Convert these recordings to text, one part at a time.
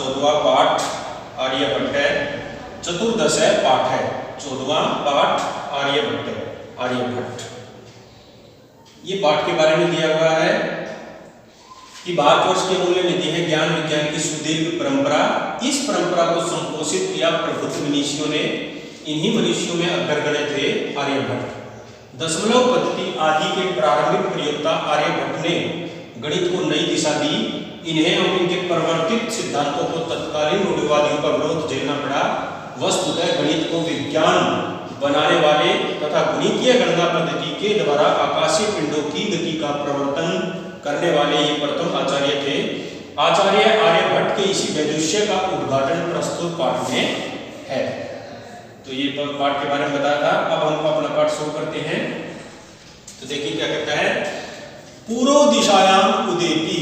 14वां पाठ आर्यभट्ट है, चतुर्दश है पाठ है, 14वां पाठ आर्यभट्ट। ये पाठ के बारे में दिया हुआ है कि भारतवर्ष की अमूल्य निधि है ज्ञान विज्ञान की सुदीर्घ परंपरा। इस परंपरा को संपोषित किया प्रबुद्ध मनीषियों ने। इन्हीं मनीषियों में अग्रगण्य थे आर्यभट्ट। दशमलव पद्धति आदि के प्रारंभिक प्रयोक्ता आर्यभट्ट ने गणित को नई दिशा दी। इन्हें और इनके परिवर्तित सिद्धांतों को तत्कालीन रूढ़िवादियों का विरोध झेलना पड़ा। वस्तुतः गणित को विज्ञान बनाने वाले तथा गणितीय गणना पद्धति के द्वारा आकाशीय पिंडों की गति का प्रवर्तन करने वाले ये प्रथम आचार्य थे। आचार्य आर्यभट्ट के इसी वैदुष्य का उद्घाटन प्रस्तुत पाठ में है। तो ये पाठ के बारे में बताया था। अब हम अपना पाठ शुरू करते हैं। तो देखिए क्या कहता है। पूर्व दिशायाम उदेति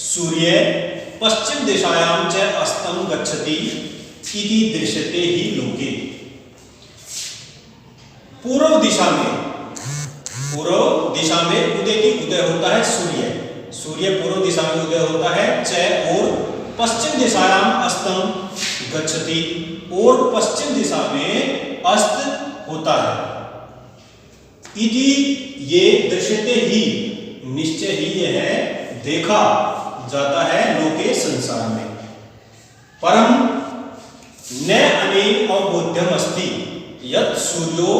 सूर्य पश्चिम दिशायाम च अस्तं गच्छति इति दृश्यते ही लोके। पूर्व दिशा में उदेति उदय होता है सूर्य पूर्व दिशा में उदय होता है। च और पश्चिम दिशायाम अस्तं गच्छति और पश्चिम दिशा में अस्त होता है। इति ये दृश्यते ही निश्चय ही यह देखा जाता है लोके संसार में। परम न अनेन अवबोध्यम अस्ति यत् सूर्यो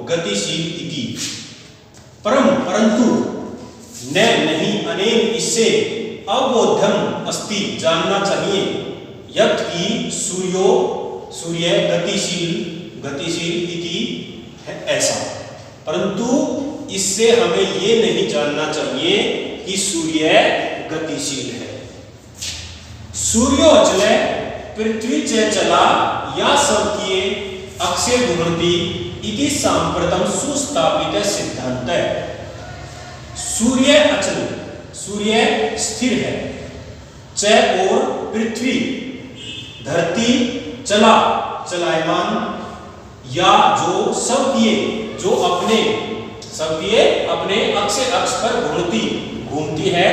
गतिशील इति। परंतु न नहीं अनेन इससे अवबोध्यम अस्ति जानना चाहिए यत् की सूर्य गतिशील इति है ऐसा। परंतु इससे हमें ये नहीं जानना चाहिए कि सूर्य गतिशील है। सूर्यो अचले पृथ्वी च चला या सबकिए अक्षय घूमती इति सांप्रतम सुस्थापित सिद्धांत है। सूर्य अचल सूर्य स्थिर है। च और पृथ्वी धरती चलायमान या जो अपने अक्ष पर घूमती है।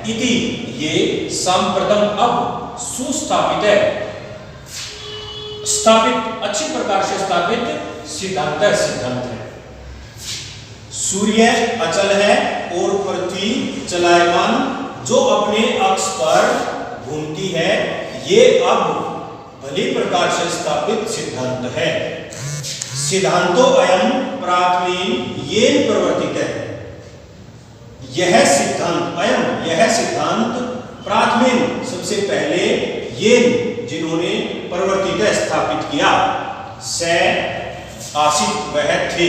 इति ये सांप्रतम अब सुस्थापित है अच्छी प्रकार से स्थापित सिद्धांत है। सूर्य अचल है और पृथ्वी चलायमान जो अपने अक्ष पर घूमती है। ये अब भली प्रकार से स्थापित सिद्धांत है। सिद्धांतो अयम प्राथमिन येन प्रवर्तित है। यह सिद्धांत प्राथमिन सबसे पहले येन जिन्होंने प्रवर्तित स्थापित किया। से आसित वह थे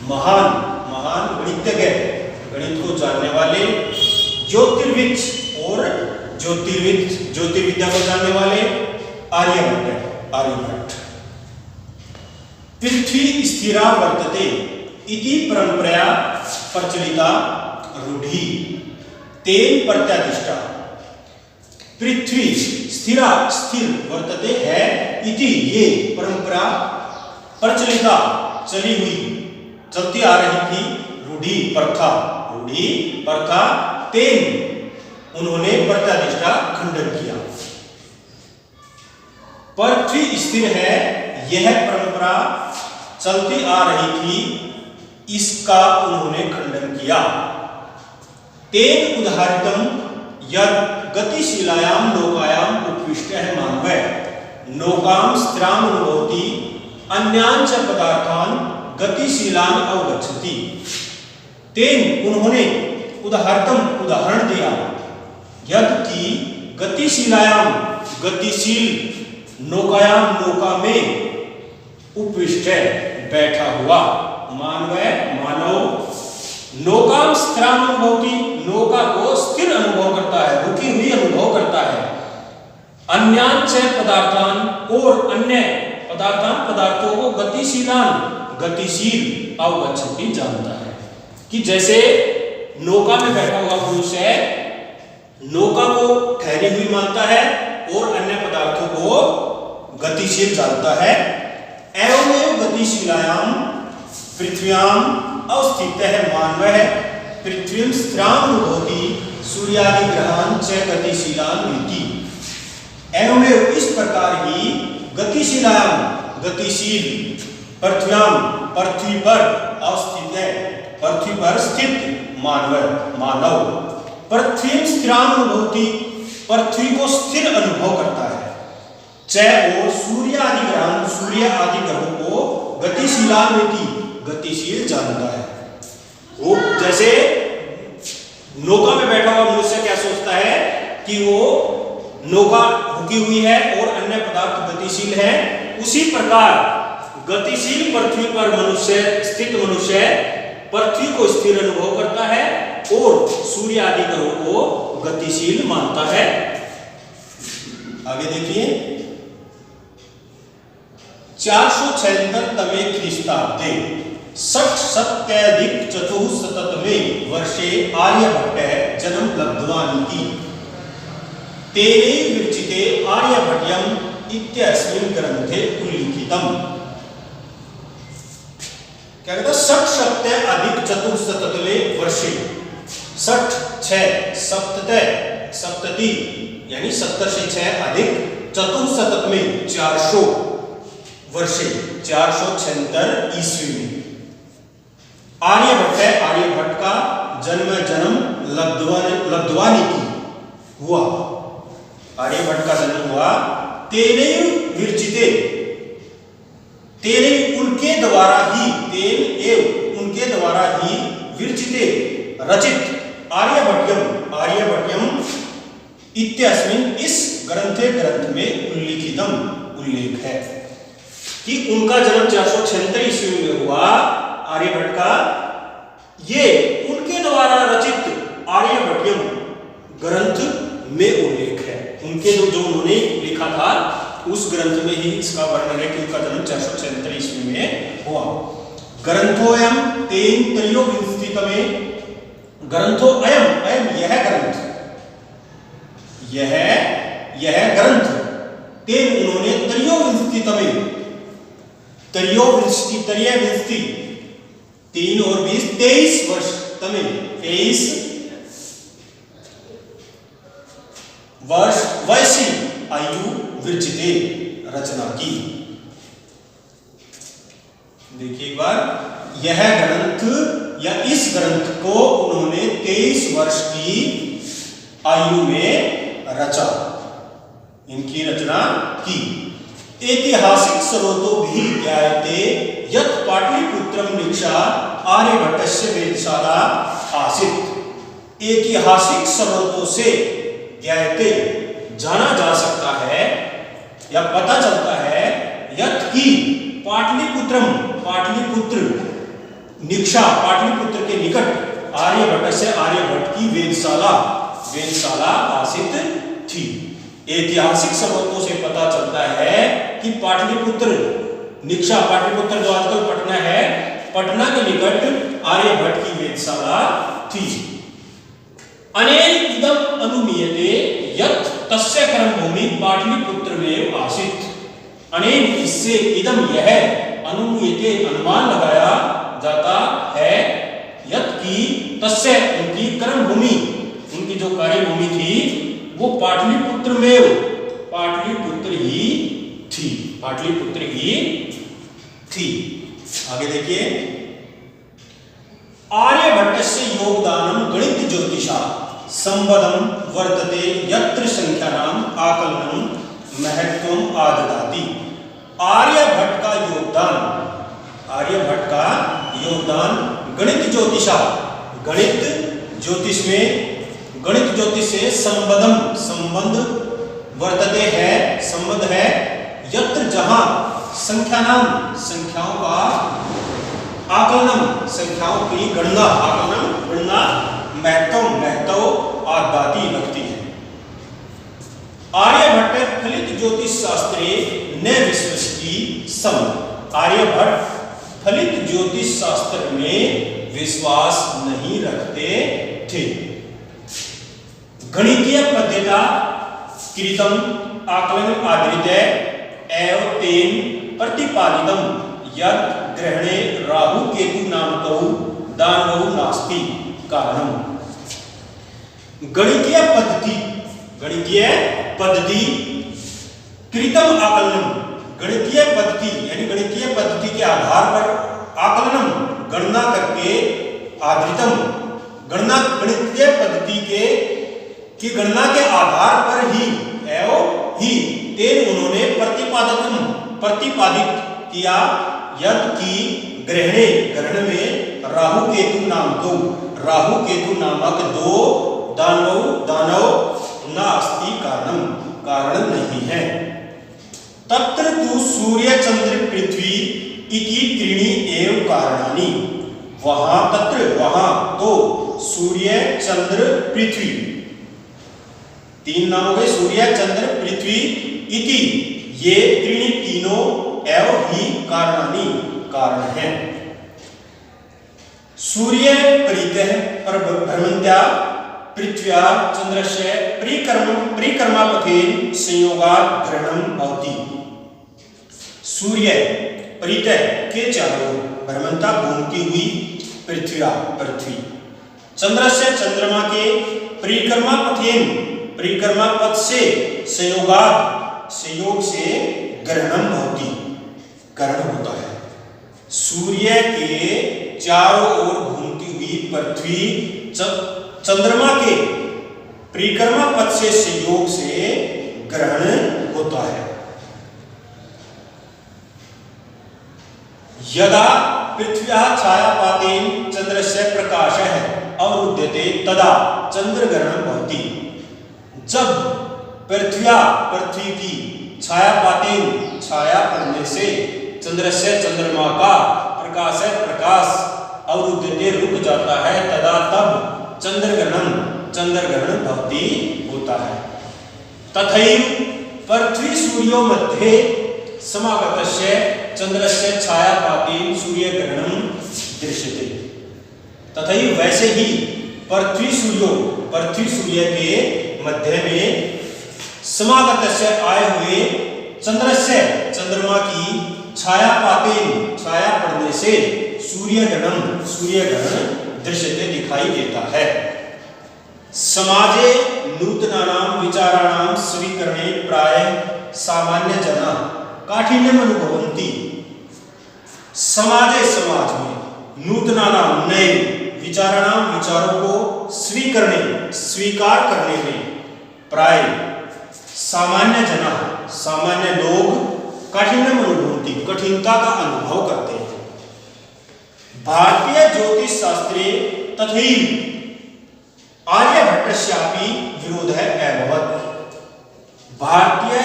महान गणितज्ञ गणित को जानने वाले ज्योतिर्विद और ज्योतिर्विद्या को जानने वाले आर्यभट्ट। पृथ्वी स्थिरा वर्तते इति परंपरा प्रचलिता रूढ़ी तेन प्रत्यादिष्टा। पृथ्वी स्थिर वर्तते है इति ये परंपरा प्रचलिता चलती आ रही थी रूढ़ी प्रथा तेन उन्होंने प्रत्यादिष्टा खंडन किया। पृथ्वी स्थिर है यह परंपरा चलती आ रही थी इसका उन्होंने खंडन किया। तेन उदाहरितम यद गतिशीलायाम लोकायाम उपविष्ट है मानव नौकाम स्थिराम अनुभवति अन्यान च पदार्थान गतिशीलान अवगच्छति। तेन उन्होंने उदाहरण दिया यद की गतिशीलायाम गतिशील नौका में उपविष्ट है बैठा हुआ मानव नौकाम स्थिराम अनुभवति नौका को स्थिर अनुभव करता है रुकी हुई अनुभव करता है। अन्यान च पदार्थान और अन्य पदार्थों को गतिशील अवगच्छति जानता है। कि जैसे नौका में बैठा हुआ पुरुष है नौका को ठहरी हुई मानता है और अन्य पदार्थों को गतिशील जानता है। एवं गतिशीलायाम पृथ्व्याम अवस्थित है मानव है पृथ्वी स्थिराम अनुभवति सूर्यादि ग्रहान च गतिशीलान रीति। एवं इस प्रकार ही गतिशीलायाम गतिशील पृथ्व्याम पृथ्वी पर अवस्थित है, पृथ्वी पर स्थित मानव पृथ्वी स्थिरानुभूति पृथ्वी को स्थिर अनुभव करता है। और सूर्य आदि ग्रहों को गतिशील जानता है। वो जैसे नौका में बैठा हुआ मनुष्य क्या सोचता है कि वो नौका रुकी हुई है और अन्य पदार्थ गतिशील है, उसी प्रकार गतिशील पृथ्वी पर स्थित मनुष्य पृथ्वी को स्थिर अनुभव करता है और सूर्य आदि ग्रहों को गतिशील मानता है। आगे देखिए 476 ख्रीस्ताब्दे 60-400 वर्षे आर्यभट्ट जन्म लब्धवानिति तेने विरचिते आर्यभट्टयम् इत्यस्मिन् ग्रन्थे उल्लिखितम्। क्या कहता 60-400 वर्षे 60 यानी 70 से 6 अधिक 400 वर्षे 476 ईस्वी में आर्यभट्ट का जन्म लब्धवानिति हुआ। आर्यभट्ट का जन्म हुआ तेने विरचिते उनके द्वारा ही विरचिते रचित आर्यभट्टयम् इत्यस्मिन् इस ग्रंथ में उल्लेख है कि उनका जन्म 476 ईस्वी में हुआ। आर्यभट्ट का ये उनके द्वारा रचित आर्यभट्टयम् ग्रंथ में उल्लेख है। उनके जो उन्होंने लिखा था उस ग्रंथ में ही इसका वर्णन है कि उनका जन्म 476 ईस्वी में हुआ। ग्रंथोऽयं तेन त्रयोविंशतितमे ग्रंथोऽयं यह ग्रंथ तेन उन्होंने त्रयोविंशतितमे 3 और 20 23 वर्ष तमे 23 वर्ष वैसी आयु विरचिते रचना की। देखिए एक बार यह ग्रंथ या इस ग्रंथ को उन्होंने 23 वर्ष की आयु में रचा, इनकी रचना की। ऐतिहासिक स्रोतों भी ज्ञायते यत् पाटलिपुत्रम निक्षा आर्यभट्टस्य वेधशाला आसीत्। ऐतिहासिक स्रोतों से ज्ञायते जाना जा सकता है या पता चलता है यत् की पाटलिपुत्र के निकट आर्यभट्ट की वेधशाला आसित थी। ऐतिहासिक स्रोतों से पता चलता है कि पाटलिपुत्र जो आजकल पटना है, पटना के निकट आर्यभट्ट की वेधशाला थी। अनेन इदम अनुमीयते यत् तस्य कर्मभूमि पाटलिपुत्रमेव आसीत्। अनेन इससे इदम यह अनुमीयते अनुमान लगाया जाता है यत् की तस्य उनकी कर्मभूमि, उनकी जो कार्यभूमि थी वो पाटलिपुत्र ही थी। आगे देखिए आर्यभट्टस्य योगदानं गणित ज्योतिषा संबद्धं वर्तते यत्र संख्यानां आकलनं महत्वम् आददाति। आर्यभट्ट का योगदान गणित ज्योतिष से संबंध वर्तते है, संबंध है यत्र जहां संख्याओं का आकलनम, संख्याओं की गणना महत्व आददाति लगती है। आर्यभट्ट फलित ज्योतिष शास्त्रे न विश्वसति सम। आर्यभट्ट फलित ज्योतिष शास्त्र में विश्वास नहीं रखते थे। गणितीय पद्धता कृतम आकलन आधारित एवं तेन प्रतिपादितम यत् ग्रहणे राहु केतु नामकौ दानवौ नास्ति कारणम। गणितीय पद्धति कृतम आकलनम, गणितीय पद्धति यानी गणितीय पद्धति के आधार पर आकलनम गणना करके, आधृतम गणितीय पद्धति की गणना के आधार पर ही एवं ही तेन उन्होंने प्रतिपादित किया यद की ग्रहण में राहु केतु नामक दो दानव नास्ति कारण नहीं है। तत्र तु सूर्य चंद्र पृथ्वी इति त्रीणि एव कारणानि, वहां तो सूर्य चंद्र पृथ्वी, तीन नाम हो गए, सूर्य चंद्र पृथ्वी इति, ये त्रीणि तीनों एव ही कारणानि कारण हैं। सूर्य परितः भ्रमन्त्या पृथ्व्या चंद्रस्य परिक्रमापथेन संयोगात् ग्रहणं भवति। सूर्य परितः के चारों भ्रमणता घूमती हुई पृथ्वी चंद्रस्य चंद्रमा के परिक्रमा पथ से संयोग से ग्रहणम होता है। सूर्य के चारों ओर घूमती हुई पृथ्वी चंद्रमा के परिक्रमा पथ से संयोग से ग्रहण होता है। यदा पृथ्व्याः छायापातेन चंद्रस्य प्रकाशः अवरुध्यते तदा चंद्रग्रहणं भवति। जब पृथ्वी की छायापातेन छाया पड़ने से चंद्रस्य चंद्रमा का प्रकाश अवरुध्यते रुक जाता है, तदा तब चंद्रग्रहण भवति होता है। तथैव पृथ्वी सूर्यो मध्ये समागतस्य चंद्रस्य छायापातेन सूर्यग्रहणं दृश्यते। तथैव वैसे ही पृथ्वी सूर्य के मध्य में समागतस्य आए हुए चंद्रमा की छायापातेन छाया पड़ने से सूर्यग्रहण दृश्यते दिखाई देता है। समाजे नूतनानां विचाराणां स्वीकरणे प्रायः सामान्य जना काठिन्यम अनुभवन्ति। समाज में नूतनानां नए विचारों को स्वीकार करने में प्राय सामान्य लोग काठिन्यम अनुभवन्ति, कठिनता का अनुभव करते हैं। भारतीय ज्योतिष शास्त्रे तथैव आर्यभट्टस्यापि विरोधः अभवत्। भारतीय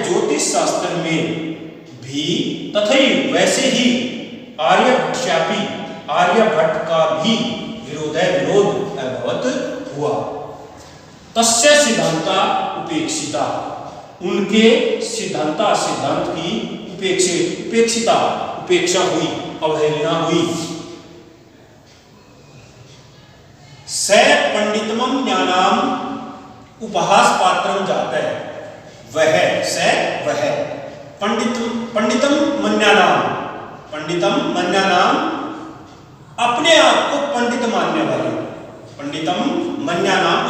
ज्योतिष शास्त्र में भी तथैव वैसे ही आर्यभट्ट का भी विरोध अभवत हुआ। तस्य सिद्धांता उपेक्षिता, उनके सिद्धांत की उपेक्षा हुई, अवहेलना हुई। स पंडितमं ज्ञानाम उपहास पात्रम जाता है, वह पंडितम मन्यानाम अपने आप को पंडित मानने वाले,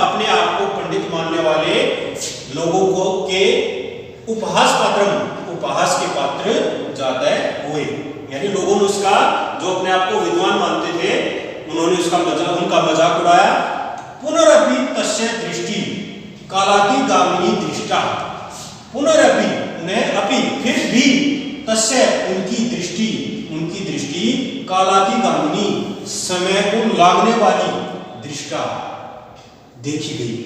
अपने आप को पंडित मानने वाले लोगों को के उपहास के पात्र जाते हुए, यानी लोगों ने उसका, जो अपने आप को विद्वान मानते थे, उन्होंने उनका मजाक उड़ाया। पुनरपि तस्य दृष्टि कालातिगामिनी दृष्टा, पुनरपि उन्हें अपि फिर भी तस्य उनकी दृष्टि कालातिगामिनी समय को लागने वाली दृष्टा देखी गई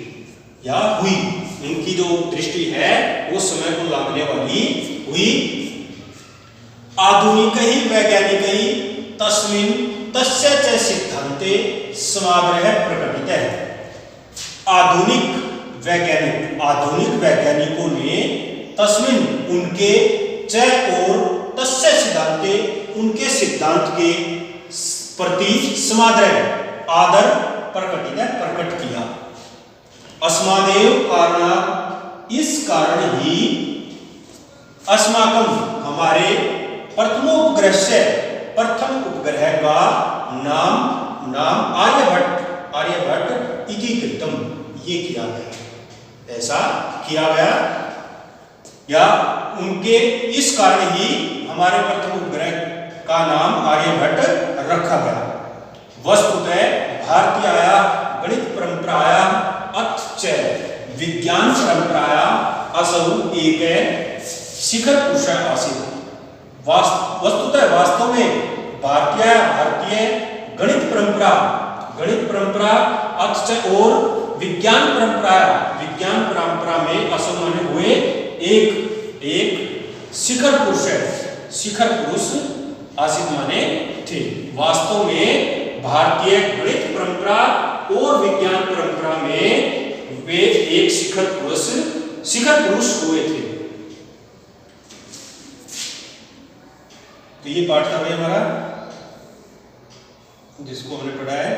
या हुई। उनकी जो दृष्टि है वो समय को लागने वाली हुई। आधुनिक ही वैज्ञानिक ही तस्मिन् तस्य च सिद्धांते समाग्रह प्रकटित है। आधुनिक वैज्ञानिकों ने तस्मिन् उनके च और तस्य सिद्धांते उनके सिद्धांत के प्रति समाग्रह आदर प्रकट किया। अस्मादेव कारणात्, इस कारण ही अस्माकं हमारे प्रथम उपग्रह का नाम आर्यभट्ट इति कृतम, ये किया गया। ऐसा किया गया, या उनके इस कारण ही हमारे प्रथम उपग्रह का नाम आर्यभट्ट रखा गया। वस्तुतः भारतीयाया गणित परंपराया अथ च विज्ञान परंपराया असौ एक शिखर पुरुष आसीत्। वस्तुतः वास्तव में भारतीय गणित परंपरा अथ च और विज्ञान परंपरा में असौ माने हुए एक शिखर पुरुष आसीत् माने थे। वास्तव में भारतीय गणित परंपरा और विज्ञान परंपरा में वे एक शिखर पुरुष हुए थे। तो ये पाठ था भाई हमारा, जिसको हमने पढ़ा है